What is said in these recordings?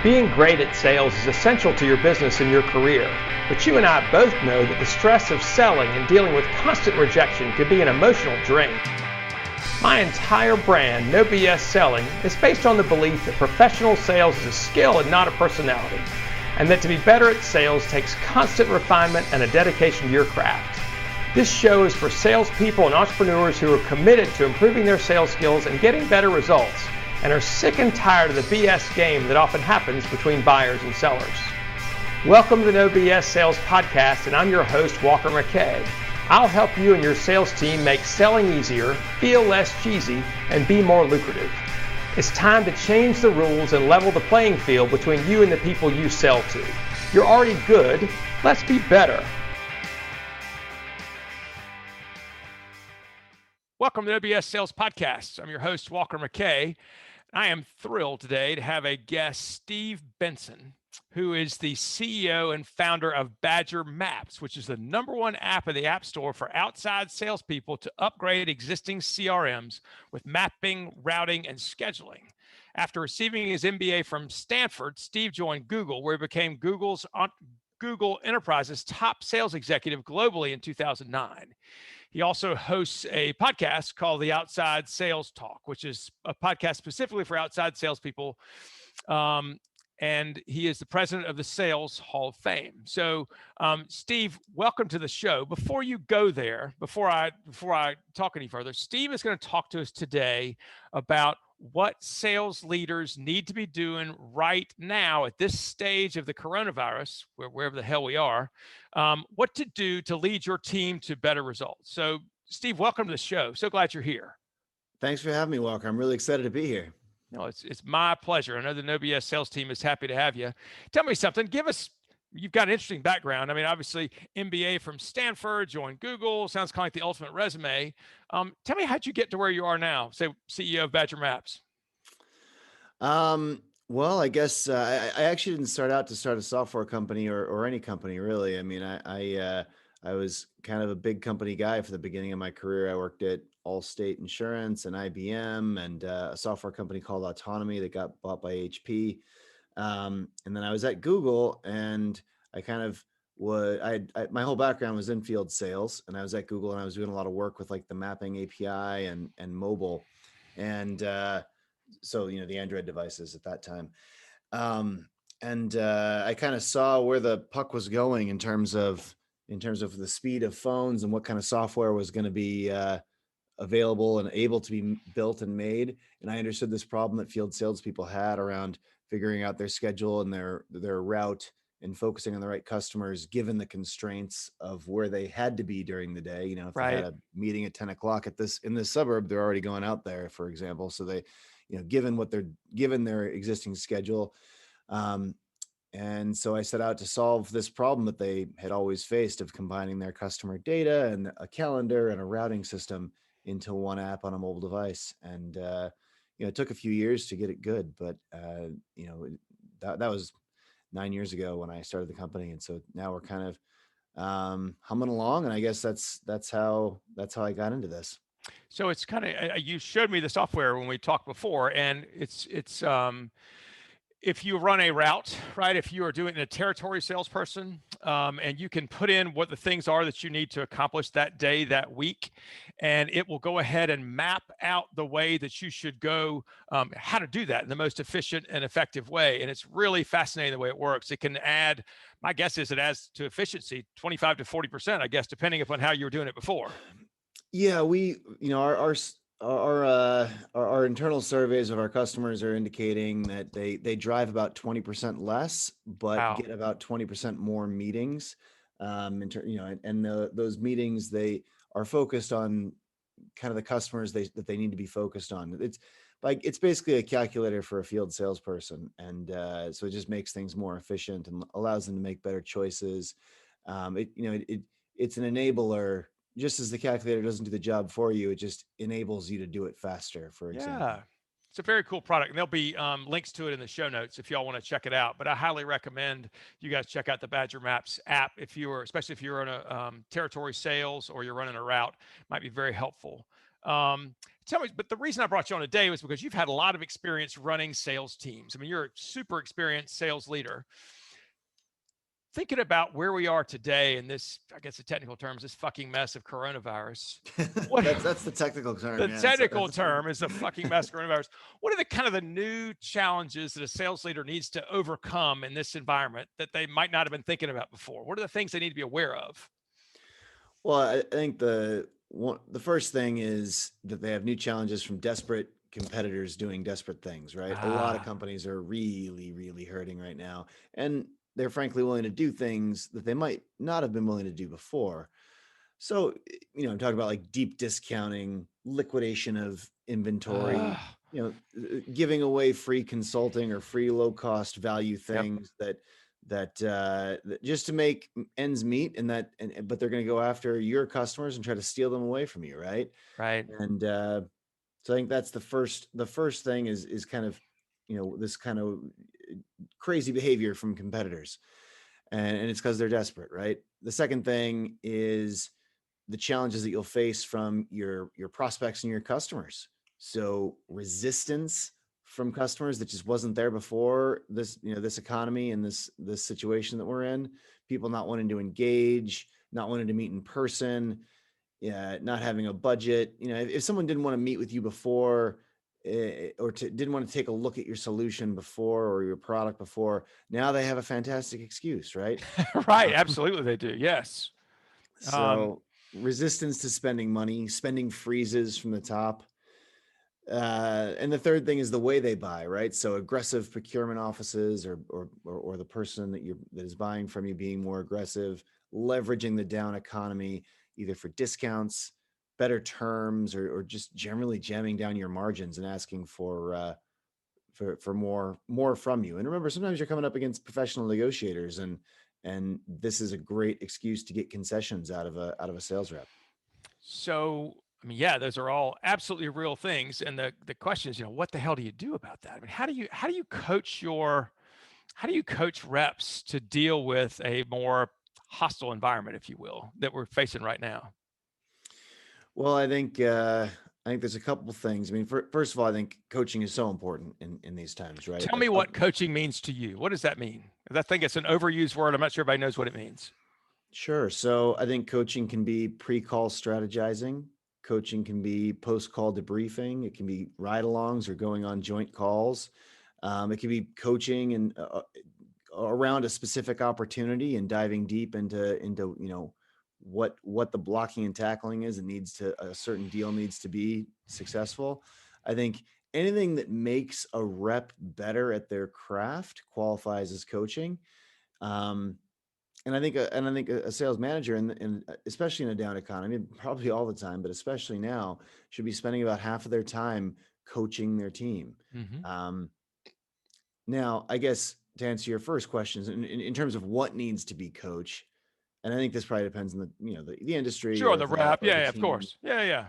Being great at sales is essential to your business and your career, but you and I both know that the stress of selling and dealing with constant rejection can be an emotional drain. My entire brand, No BS Selling, is based on the belief that professional sales is a skill and not a personality, and that to be better at sales takes constant refinement and a dedication to your craft. This show is for salespeople and entrepreneurs who are committed to improving their sales skills and getting better results, and are sick and tired of the BS game that often happens between buyers and sellers. Welcome to the No BS Sales Podcast, and I'm your host, Walker McKay. I'll help you and your sales team make selling easier, feel less cheesy, and be more lucrative. It's time to change the rules and level the playing field between you and the people you sell to. You're already good, let's be better. Welcome to the No BS Sales Podcast. I'm your host, Walker McKay. I am thrilled today to have a guest, Steve Benson, who is the CEO and founder of Badger Maps, which is the #1 app in the App Store for outside salespeople to upgrade existing CRMs with mapping, routing, and scheduling. After receiving his MBA from Stanford, Steve joined Google, where he became Google Enterprise's top sales executive globally in 2009. He also hosts a podcast called The Outside Sales Talk, which is a podcast specifically for outside salespeople. And he is the president of the Sales Hall of Fame. So, Steve, welcome to the show. Before you go there, before I talk any further, Steve is going to talk to us today about what sales leaders need to be doing right now at this stage of the coronavirus, wherever the hell we are, what to do to lead your team to better results. So, Steve, welcome to the show. So glad you're here. Thanks for having me, Walker. I'm really excited to be here. No, it's my pleasure. I know the No BS sales team is happy to have you. Tell me something. You've got an interesting background. I mean, obviously, MBA from Stanford, joined Google. Sounds kind of like the ultimate resume. Tell me, how'd you get to where you are now, say, CEO of Badger Maps? Well, I guess I actually didn't start out to start a software company or any company, really. I mean, I was kind of a big company guy for the beginning of my career. I worked at Allstate Insurance and IBM and a software company called Autonomy that got bought by HP. And then I was at Google, and I kind of my whole background was in field sales, and I was at Google, and I was doing a lot of work with like the mapping API and mobile, and so the Android devices at that time. I kind of saw where the puck was going in terms of the speed of phones and what kind of software was going to be available and able to be built and made. And I understood this problem that field salespeople had around figuring out their schedule and their route and focusing on the right customers, given the constraints of where they had to be during the day. If Right. they had a meeting at 10 o'clock in this suburb, they're already going out there, for example. So they, given their existing schedule. And so I set out to solve this problem that they had always faced of combining their customer data and a calendar and a routing system into one app on a mobile device. And, it took a few years to get it good, but, that was 9 years ago when I started the company. And so now we're kind of humming along. And I guess that's how I got into this. So it's kind of, you showed me the software when we talked before, and it's if you run a route, right, if you are doing a territory salesperson, and you can put in what the things are that you need to accomplish that day, that week, and it will go ahead and map out the way that you should go, how to do that in the most efficient and effective way. And it's really fascinating the way it works. It can add, my guess is it adds to efficiency 25 to 40%, I guess, depending upon how you were doing it before. Yeah, our internal surveys of our customers are indicating that they drive about 20% less, but Wow. get about 20% more meetings. Those meetings, they are focused on kind of the customers that they need to be focused on. It's basically a calculator for a field salesperson, and so it just makes things more efficient and allows them to make better choices. It's an enabler. Just as the calculator doesn't do the job for you, it just enables you to do it faster, for example. Yeah. It's a very cool product, and there'll be links to it in the show notes if y'all want to check it out. But I highly recommend you guys check out the Badger Maps app especially if you're in a territory sales or you're running a route. Might be very helpful. Tell me, but the reason I brought you on today was because you've had a lot of experience running sales teams. I mean, you're a super experienced sales leader. Thinking about where we are today in this, I guess the technical term is this fucking mess of coronavirus. That's the technical term. The technical term is a fucking mess of coronavirus. What are the kind of the new challenges that a sales leader needs to overcome in this environment that they might not have been thinking about before? What are the things they need to be aware of? Well, I think the first thing is that they have new challenges from desperate competitors doing desperate things, right? A lot of companies are really, really hurting right now. And they're frankly willing to do things that they might not have been willing to do before. So, I'm talking about like deep discounting, liquidation of inventory, giving away free consulting or free low cost value things that just to make ends meet, but they're going to go after your customers and try to steal them away from you, right? Right. And so I think that's the first thing is kind of this kind of crazy behavior from competitors, and it's because they're desperate, right? The second thing is the challenges that you'll face from your prospects and your customers. So resistance from customers that just wasn't there before this economy and this situation that we're in. People not wanting to engage, not wanting to meet in person, not having a budget. If someone didn't want to meet with you before, didn't want to take a look at your solution before or your product before, now they have a fantastic excuse, right? Right. Absolutely, they do. Yes. So resistance to spending money, spending freezes from the top. And the third thing is the way they buy, right? So aggressive procurement offices or the person that is buying from you being more aggressive, leveraging the down economy, either for discounts, better terms, or just generally jamming down your margins and asking for more from you. And remember, sometimes you're coming up against professional negotiators, and this is a great excuse to get concessions out of a sales rep. So, I mean, yeah, those are all absolutely real things. And the question is, what the hell do you do about that? I mean, how do you coach reps to deal with a more hostile environment, if you will, that we're facing right now? Well, I think there's a couple of things. I mean, first of all, I think coaching is so important in these times, right? Tell me what coaching means to you. What does that mean? I think it's an overused word. I'm not sure everybody knows what it means. Sure. So I think coaching can be pre-call strategizing. Coaching can be post-call debriefing. It can be ride-alongs or going on joint calls. It can be coaching and around a specific opportunity and diving deep into what the blocking and tackling is. A certain deal needs to be successful. I think anything that makes a rep better at their craft qualifies as coaching. And I think a sales manager, and especially in a down economy, probably all the time, but especially now, should be spending about half of their time coaching their team. Mm-hmm. Now, I guess to answer your first questions, in terms of what needs to be coached, and I think this probably depends on the industry. Sure, the rep, yeah, of course, yeah.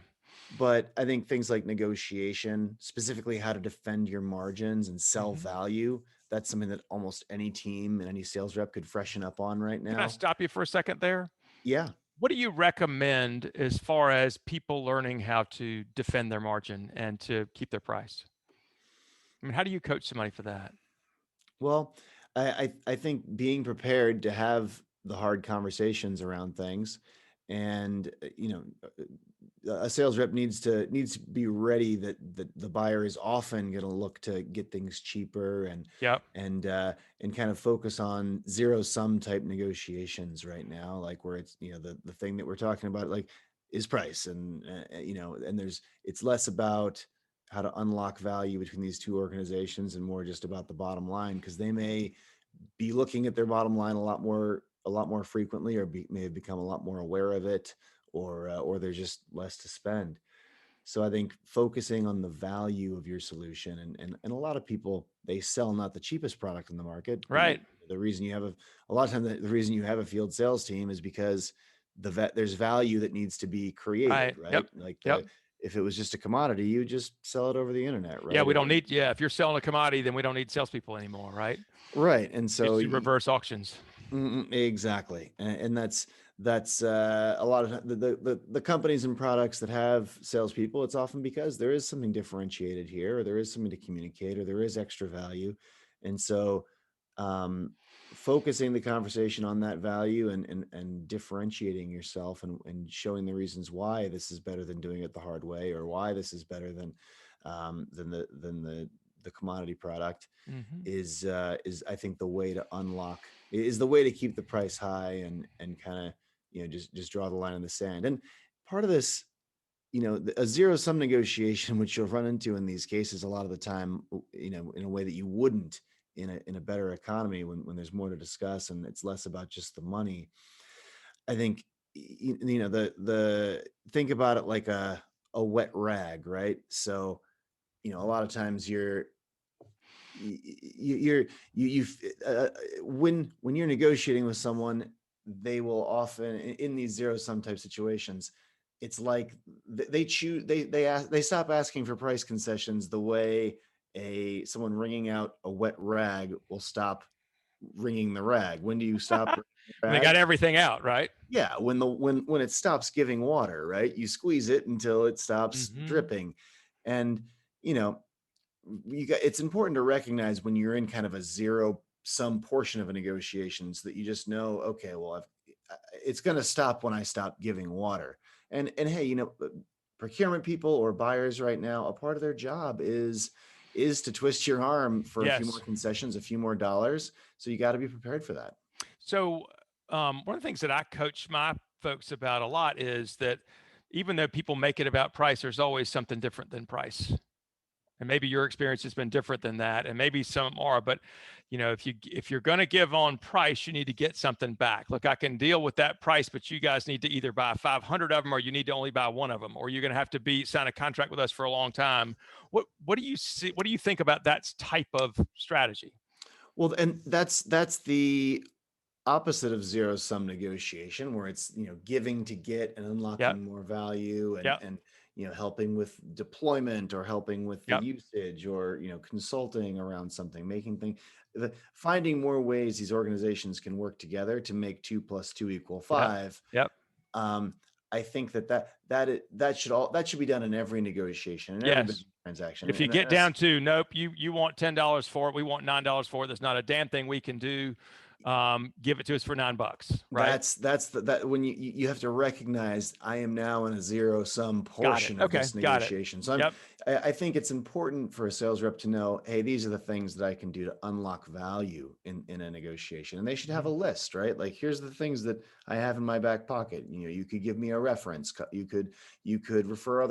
But I think things like negotiation, specifically how to defend your margins and sell value, that's something that almost any team and any sales rep could freshen up on right now. Can I stop you for a second there? Yeah. What do you recommend as far as people learning how to defend their margin and to keep their price? I mean, how do you coach somebody for that? Well, I think being prepared to have the hard conversations around things, and a sales rep needs to be ready that the buyer is often going to look to get things cheaper and kind of focus on zero sum type negotiations right now, like where it's the thing that we're talking about like is price, and it's less about how to unlock value between these two organizations and more just about the bottom line, because they may be looking at their bottom line a lot more frequently, or may have become a lot more aware of it, or there's just less to spend. So I think focusing on the value of your solution, and a lot of people, they sell not the cheapest product in the market. Right. The reason you have a lot of time, the reason you have a field sales team is because there's value that needs to be created, right? Yep. If it was just a commodity, you just sell it over the internet, right? Yeah, we don't need. Yeah, if you're selling a commodity, then we don't need salespeople anymore, right? Right, and so it's reverse auctions. Exactly, and that's that's a lot of the companies and products that have salespeople. It's often because there is something differentiated here, or there is something to communicate, or there is extra value, and so um, focusing the conversation on that value and differentiating yourself and showing the reasons why this is better than doing it the hard way, or why this is better than the commodity product Hmm. is I think the way to unlock, is the way to keep the price high and kind of, just draw the line in the sand. And part of this, a zero sum negotiation, which you'll run into in these cases a lot of the time, in a way that you wouldn't in a better economy, when there's more to discuss and it's less about just the money. I think, the think about it like a wet rag, right? So, a lot of times you're you when you're negotiating with someone, they will often, in these zero sum type situations, it's like they choose, they stop asking for price concessions the way a someone wringing out a wet rag will stop wringing the rag. When do you stop wringing the They got rag? everything out, right? Yeah, when it stops giving water, right? You squeeze it until it stops Hmm. dripping. And you know it's important to recognize when you're in kind of a zero sum portion of a negotiation, so that you just know, okay, well, it's going to stop when I stop giving water. And hey, procurement people or buyers right now, a part of their job is to twist your arm for a few more Yes. concessions, a few more dollars. So you got to be prepared for that. So, one of the things that I coach my folks about a lot is that even though people make it about price, there's always something different than price. And maybe your experience has been different than that, and maybe some are. But if you're going to give on price, you need to get something back. Look, I can deal with that price, but you guys need to either buy 500 of them, or you need to only buy one of them, or you're going to have to sign a contract with us for a long time. What do you see? What do you think about that type of strategy? Well, and that's the opposite of zero sum negotiation, where it's giving to get and Yep. unlocking more value, and Yep. helping with deployment, or helping with the Yep. usage, or consulting around something, making things, finding more ways these organizations can work together to make 2 + 2 = Yep. 5. Yep. um I think that should be done in every negotiation, in every Yes. business transaction, If you get down to nope, you want $10 for it, we want $9 for it. There's not a damn thing we can do. Give it to us for $9, right? That when you have to recognize, I am now in a zero sum Got it. portion of Okay, this got it. negotiation. So Yep. I think it's important for a sales rep to know, hey, these are the things that I can do to unlock value in a negotiation. And they should have a Mhm. list, right? Like, here's the things that I have in my back pocket. You could give me a reference. You could refer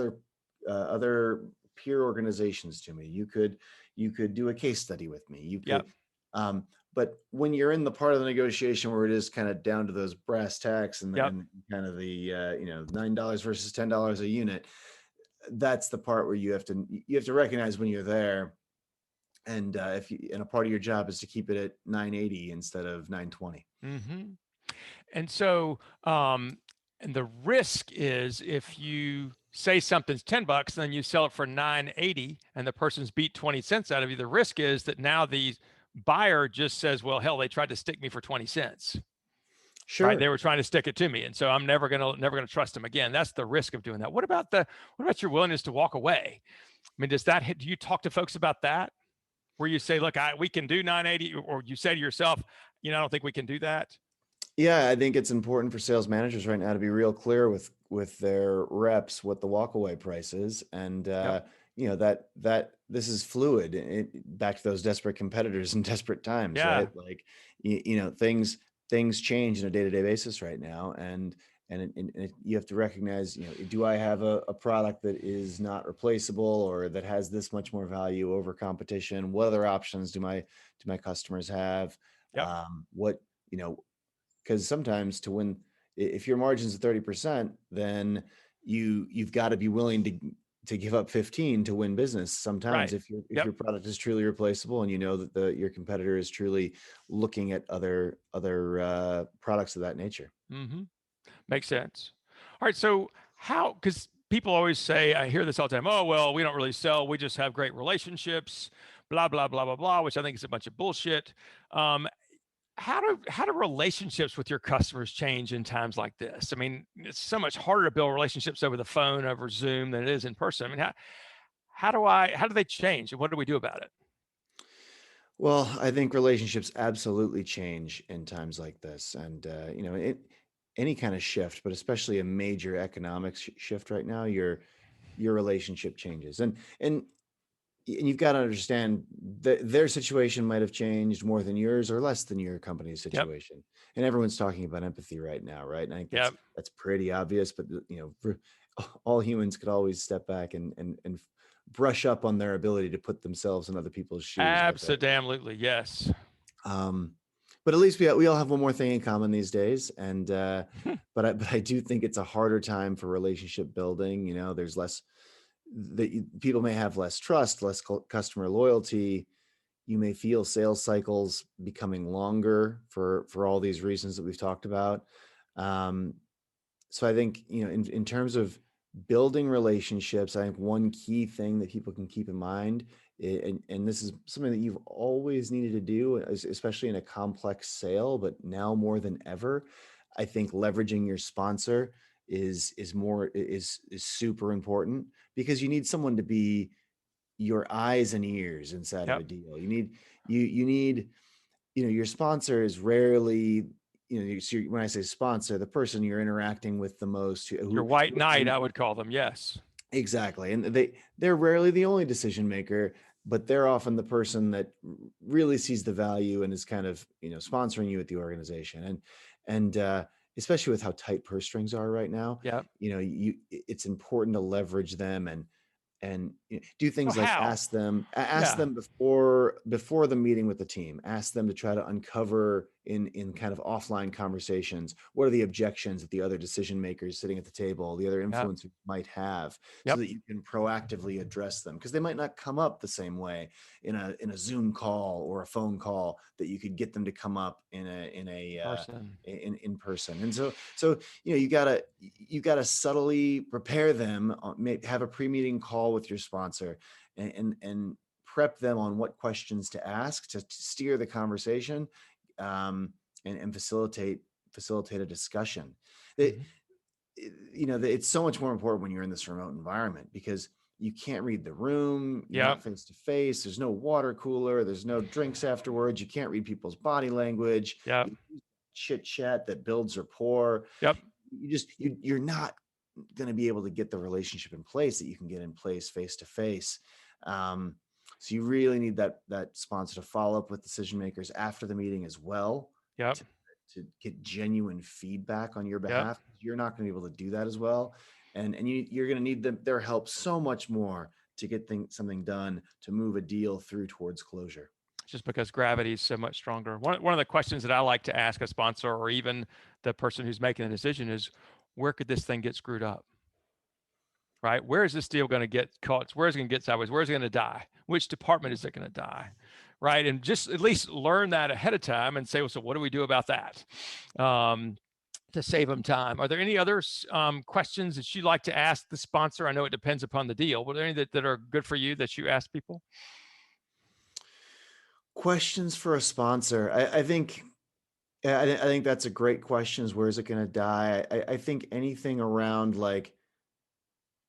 other peer organizations to me. You could do a case study with me. You could Yep. um, but when you're in the part of the negotiation where it is kind of down to those brass tacks, and Yep. kind of the $9 versus $10 a unit, that's the part where you have to recognize when you're there. And a part of your job is to keep it at 980 instead of 920. Hmm. And so, and the risk is if you say something's $10, and then you sell it for 980, and the person's beat 20 cents out of you, the risk is that now the buyer just says, well, hell, they tried to stick me for 20 cents. Right. They Sure. were trying to stick it to me. And so I'm never gonna trust them again. That's the risk of doing that. What about your willingness to walk away? I mean, do you talk to folks about that? Where you say, look, we can do 980, or you say to yourself, I don't think we can do that. Yeah, I think it's important for sales managers right now to be real clear with their reps what the walkaway price is, and Yep. that this is fluid. Back to those desperate competitors in desperate times, Yeah. right? Like, things change on a day-to-day basis right now, and you have to recognize, do I have a product that is not replaceable, or that has this much more value over competition? What other options do my customers have? Yep. What you know because sometimes, to win, if your margin's at 30%, then you've got to be willing to give up 15 to win business. Sometimes, Right. if your Yep. product is truly replaceable, and you know that your competitor is truly looking at other products of that nature. Hmm. Makes sense. All right. So because people always say, I hear this all the time, oh, well, we don't really sell. We just have great relationships, blah, blah, blah, blah, blah, which I think is a bunch of bullshit. Um, how do relationships with your customers change in times like this? I mean, it's so much harder to build relationships over the phone, over Zoom than it is in person. I mean, how do they change and what do we do about it? Well, I think relationships absolutely change in times like this, and any kind of shift, but especially a major economic shift right now, your relationship changes, and you've got to understand that their situation might have changed more than yours or less than your company's Yep. situation. And everyone's talking about empathy right now, right? And I think Yep. that's pretty obvious, but all humans could always step back and brush up on their ability to put themselves in other people's shoes. I think. Absolutely. Yes. Um, but at least we all have one more thing in common these days, and but I do think it's a harder time for relationship building. There's less people may have less trust, less customer loyalty. You may feel sales cycles becoming longer for all these reasons that we've talked about. Um, so I think, in terms of building relationships, I think one key thing that people can keep in mind, and this is something that you've always needed to do, especially in a complex sale, but now more than ever, I think leveraging your sponsor is super important, because you need someone to be your eyes and ears inside of Yep. a deal. You need your sponsor is rarely, so when I say sponsor, the person you're interacting with the most, Your white knight, I would call them. Yes. exactly, and they're rarely the only decision maker, but they're often the person that really sees the value and is kind of sponsoring you at the organization, and especially with how tight purse strings are right now, Yep. it's important to leverage them, and do So things like how? ask Yeah. them before the meeting with the team. Ask them to try to uncover in kind of offline conversations, what are the objections that the other decision makers sitting at the table, the other Yep. influencers might have, so Yep. that you can proactively address them, because they might not come up the same way in a Zoom call or a phone call that you could get them to come up Person. in person. And so you gotta subtly prepare them, have a pre-meeting call with your sponsor, and prep them on what questions to ask to steer the conversation, um, and facilitate a discussion. It, Mhm. it's so much more important when you're in this remote environment, because you can't read the room. You're Yep. not face to face. There's no water cooler. There's no drinks afterwards. You can't read people's body language. Yep. Chit chat that builds rapport. Yep. You're not going to be able to get the relationship in place that you can get in place face to face. So you really need that sponsor to follow up with decision makers after the meeting as well, Yep. to get genuine feedback on your Yep. behalf. You're not going to be able to do that as well, and you're going to need their help so much more to get something done, to move a deal through towards closure. Just because gravity is so much stronger. One of the questions that I like to ask a sponsor or even the person who's making the decision is, where could this thing get screwed up? Right? Where is this deal going to get caught? Where is it going to get sideways? Where is it going to die? Which department is it going to die? Right? And just at least learn that ahead of time and say, well, so what do we do about that? To save them time. Are there any other questions that you'd like to ask the sponsor? I know it depends upon the deal, but are there any that are good for you that you ask people? Questions for a sponsor. I think, yeah, I think that's a great question. Is, where is it going to die? I think anything around like,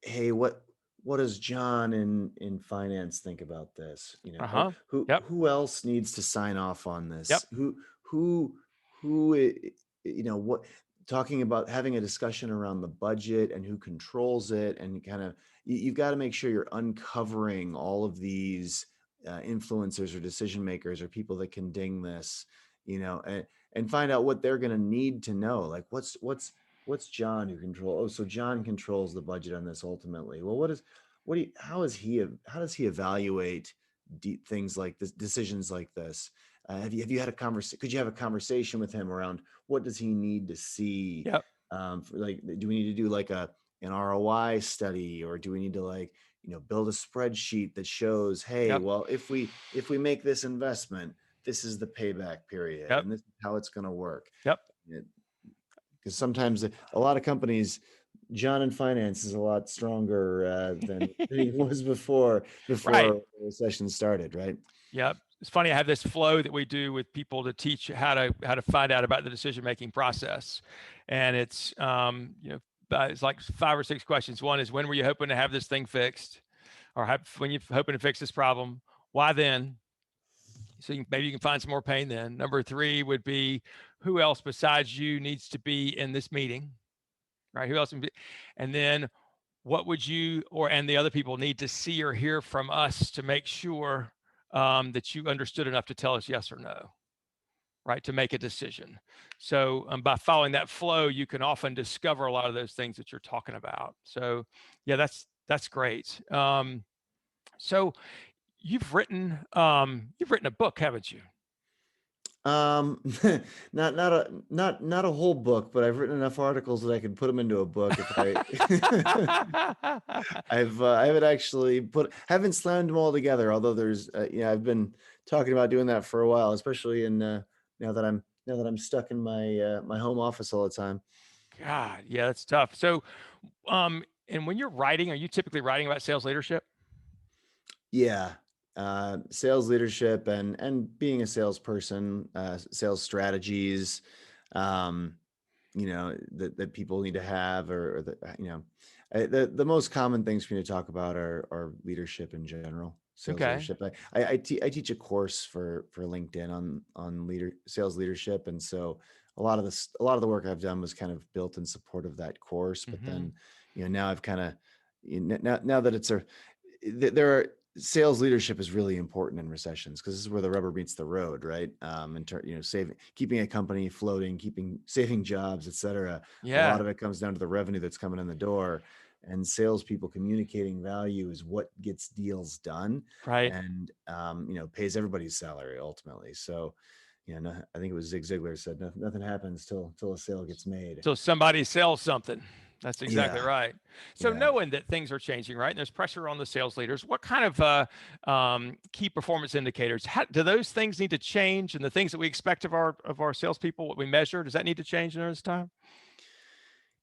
hey, what does John in finance think about this? Or Uh-huh. who Yep. who else needs to sign off on Yep. this? Who what, talking about having a discussion around the budget and who controls it, and kind of you've got to make sure you're uncovering all of these influencers or decision makers or people that can ding this, and find out what they're going to need to know. Like, what's John who control? Oh, so John controls the budget on this ultimately. Well, how does he evaluate things like this, decisions like this? Have you had a conversation? Could you have a conversation with him around what does he need to see? Yep. Like, do we need to do like an ROI study, or do we need to build a spreadsheet that shows, hey, Yep. well, if we make this investment, this is the payback period, Yep. and this is how it's going to work. Yep. Because sometimes a lot of companies, John in finance is a lot stronger than he was before Right. the recession started, right? Yep. it's funny. I have this flow that we do with people to teach how to find out about the decision-making process. And it's, it's like 5 or 6 questions. One is, when were you hoping to have this thing fixed? Or when you're hoping to fix this problem? Why then? So maybe you can find some more pain then. Number 3 would be, who else besides you needs to be in this meeting, right? Who else? And then what would you and the other people need to see or hear from us to make sure that you understood enough to tell us yes or no, right? To make a decision. So by following that flow, you can often discover a lot of those things that you're talking about. So yeah, that's great. So you've written a book, haven't you? Not a whole book, but I've written enough articles that I could put them into a book if I I haven't actually haven't slammed them all together, although there's I've been talking about doing that for a while, especially in now that I'm stuck in my my home office all the time. God, yeah, that's tough. So and when you're writing, are you typically writing about sales leadership? Yeah. Sales leadership and being a salesperson, sales strategies, that people need to have, or the most common things for me to talk about are leadership in general, sales Okay. leadership. I teach a course for LinkedIn on sales leadership, and so a lot of the work I've done was kind of built in support of that course. But then, now I've kind of now that there are sales leadership is really important in recessions, because this is where the rubber meets the road, right? Keeping a company floating, saving jobs, et cetera. A lot of it comes down to the revenue that's coming in the door, and salespeople communicating value is what gets deals done, Right. and pays everybody's salary ultimately. So, I think it was Zig Ziglar said, nothing happens till a sale gets made. So somebody sells something. That's exactly Yeah. right. So Yeah. knowing that things are changing, right? And there's pressure on the sales leaders. What kind of key performance indicators? Do those things need to change? And the things that we expect of our salespeople, what we measure, does that need to change during this time?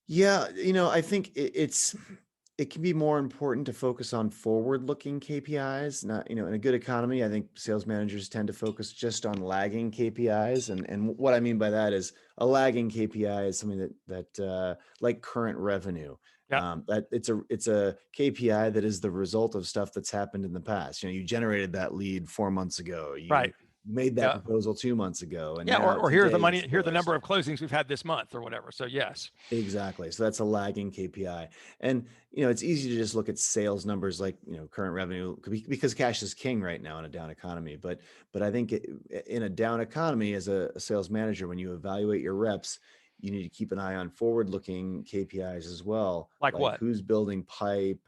Yeah, I think it can be more important to focus on forward-looking KPIs. Not, in a good economy, I think sales managers tend to focus just on lagging KPIs. And what I mean by that is, a lagging KPI is something that like current revenue. Yeah. That it's a KPI that is the result of stuff that's happened in the past. You generated that lead 4 months ago. You Right. made that proposal 2 months ago. And or here's the money, here's the number of closings we've had this month or whatever. So yes. Exactly. So that's a lagging KPI. And, it's easy to just look at sales numbers like, current revenue, because cash is king right now in a down economy. But I think in a down economy, as a sales manager, when you evaluate your reps, you need to keep an eye on forward-looking KPIs as well. Like what? Who's building pipe,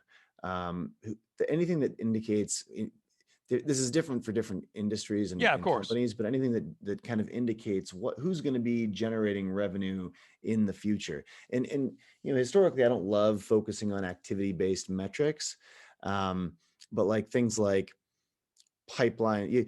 anything that indicates, this is different for different industries and, of course, companies, but anything that kind of indicates who's going to be generating revenue in the future. And historically, I don't love focusing on activity-based metrics, but like things like pipeline, you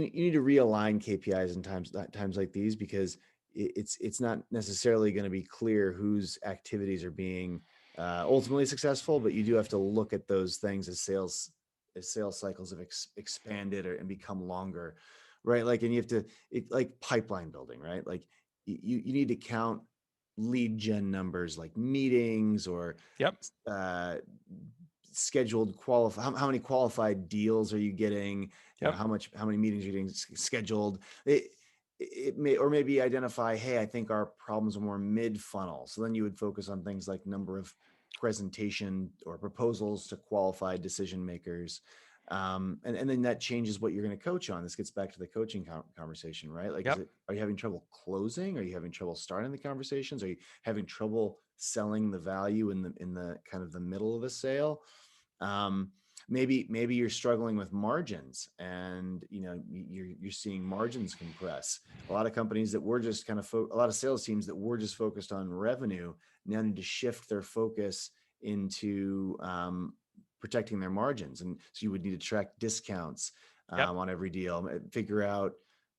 need to realign KPIs in times like these, because it's not necessarily going to be clear whose activities are being ultimately successful, but you do have to look at those things as sales cycles have expanded and become longer, right? And you have to, like pipeline building, right? Like you need to count lead gen numbers, like meetings or scheduled how many qualified deals are you getting? How many meetings are you getting scheduled? It may, or maybe identify, hey, I think our problems are more mid funnel. So then you would focus on things like number of presentation or proposals to qualified decision makers. And then that changes what you're going to coach on. This gets back to the coaching conversation, right? Are you having trouble closing? Are you having trouble starting the conversations? Are you having trouble selling the value in the kind of the middle of the sale? Maybe you're struggling with margins, and you're seeing margins compress. A lot of companies that were just kind of a lot of sales teams that were just focused on revenue now need to shift their focus into protecting their margins. And so you would need to track discounts on every deal, figure out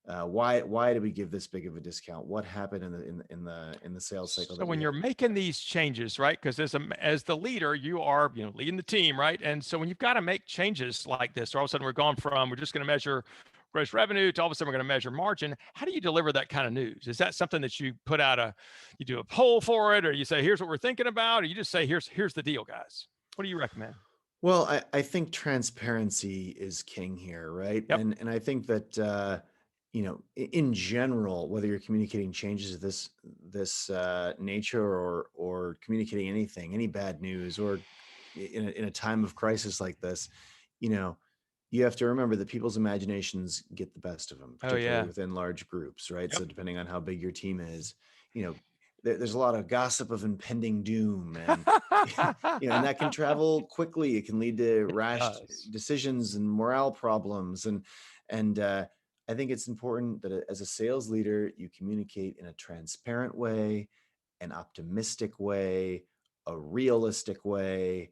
why did we give this big of a discount? What happened in the sales cycle? So when you're making these changes, right? Because as the leader, you are leading the team, right? And so when you've got to make changes like this, or all of a sudden we're just going to measure gross revenue to all of a sudden we're going to measure margin. How do you deliver that kind of news? Is that something that you put out you do a poll for it, or you say, here's what we're thinking about, or you just say, here's the deal, guys? What do you recommend? Well, I think transparency is king here, right? Yep. And I think that in general, whether you're communicating changes of this nature or communicating anything, any bad news, or in a time of crisis like this, you have to remember that people's imaginations get the best of them, Oh, particularly yeah. within large groups, right? Yep. So depending on how big your team is, there's a lot of gossip of impending doom, and and that can travel quickly. It can lead to rash decisions and morale problems, and I think it's important that as a sales leader, you communicate in a transparent way, an optimistic way, a realistic way,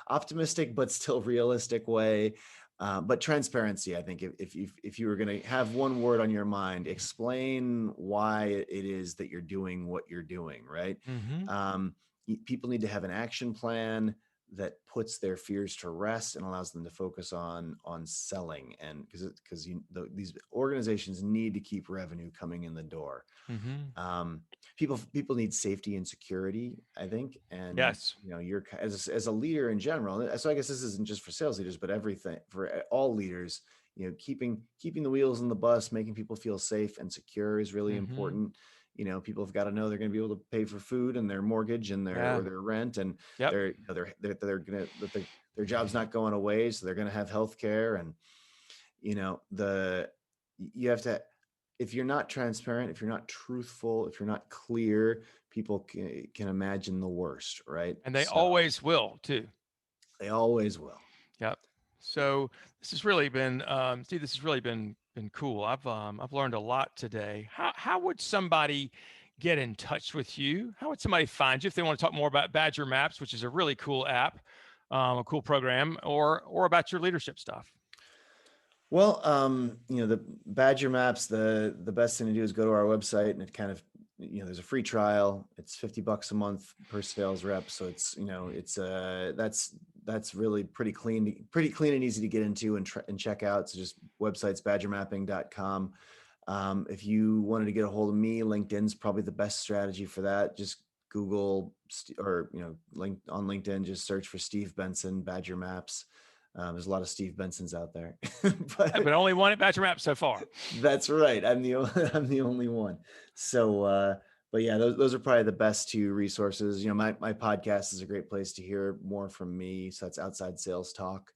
optimistic but still realistic way. But transparency, I think, if you were going to have one word on your mind, explain why it is that you're doing what you're doing, right? Mm-hmm. People need to have an action plan that puts their fears to rest and allows them to focus on selling, and because these organizations need to keep revenue coming in the door. Mm-hmm. People need safety and security, I think, and yes, you're as a leader in general. So I guess this isn't just for sales leaders, but everything for all leaders. Keeping the wheels in the bus, making people feel safe and secure is really mm-hmm. important. People have got to know they're going to be able to pay for food and their mortgage and their rent, and yep. they're going to their job's not going away, so they're going to have health care. And you have to, if you're not transparent, if you're not truthful, if you're not clear, people can imagine the worst, right? And they always will too. They always will. Yep. So this has really been, Steve, this has really been cool. I've learned a lot today. How would somebody get in touch with you? How would somebody find you if they want to talk more about Badger Maps, which is a really cool app, a cool program, or about your leadership stuff? Well, the Badger Maps, the best thing to do is go to our website, and it kind of, there's a free trial. It's $50 a month per sales rep. So it's, that's really pretty clean and easy to get into and check out. So just websites, badgermapping.com. If you wanted to get a hold of me, LinkedIn's probably the best strategy for that. Just Google or, link on LinkedIn, just search for Steve Benson, Badger Maps. There's a lot of Steve Bensons out there, but only one at Badger Maps so far. That's right. I'm the only one. So, but yeah, those are probably the best two resources. My podcast is a great place to hear more from me. So that's Outside Sales Talk.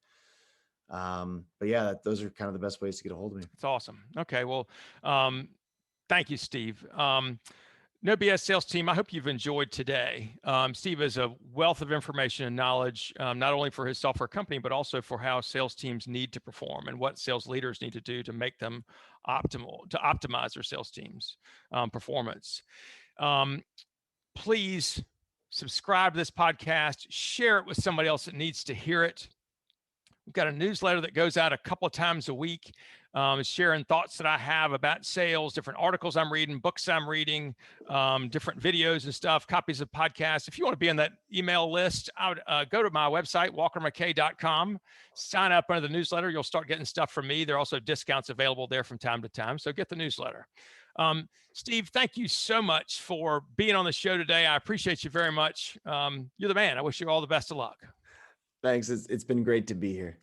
But yeah, those are kind of the best ways to get a hold of me. It's awesome. Okay. Well, thank you, Steve. No BS Sales Team, I hope you've enjoyed today. Steve is a wealth of information and knowledge, not only for his software company, but also for how sales teams need to perform and what sales leaders need to do to make them optimal, to optimize their sales teams' performance. Please subscribe to this podcast, share it with somebody else that needs to hear it. We've got a newsletter that goes out a couple of times a week, sharing thoughts that I have about sales, different articles I'm reading, books I'm reading, different videos and stuff, copies of podcasts. If you want to be on that email list, I would go to my website, walkermckay.com, sign up under the newsletter. You'll start getting stuff from me. There are also discounts available there from time to time. So get the newsletter. Steve, thank you so much for being on the show today. I appreciate you very much. You're the man. I wish you all the best of luck. Thanks. It's been great to be here.